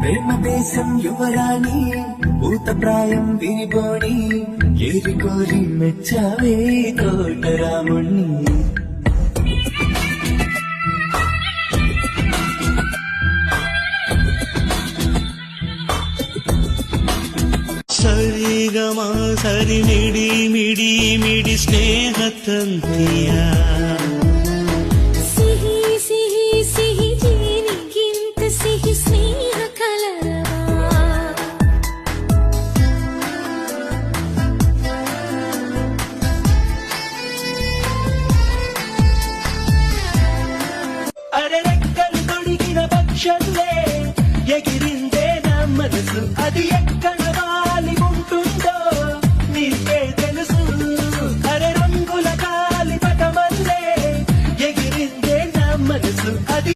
ప్రేమ దేశం యువరాణి ఊత ప్రాయం విరిబోణి ఏరి కోరి మెచ్చావే కోటరాముణ్ణి ಸರಿಗಮ ಸರಿ ಮಿಡಿ ಮಿಡಿ ಮಿಡಿ ಸ್ನೇಹ ತಂತಿಯ ಸಿಹಿ ಸಿಹಿ ಸಿಹಿ ಜೀನಿಗಿಂತ ಸಿಹಿ ಸ್ನೇಹ ಕಲರವ ಅರೆ ರೆಕ್ಕಲು ತೊಡಗಿನ ಪಕ್ಷಲ್ಲೇ ಎಗಿರಿಂದೇ ನಮ್ಮ ಮನಸ್ಸು ಅದು ಎಕ್ಕಡ వాలి ఉంటుందో నీకే తెలుసు అరే రంగుల గాలి పటమల్లే ఎగిరిందే నా మనసు అది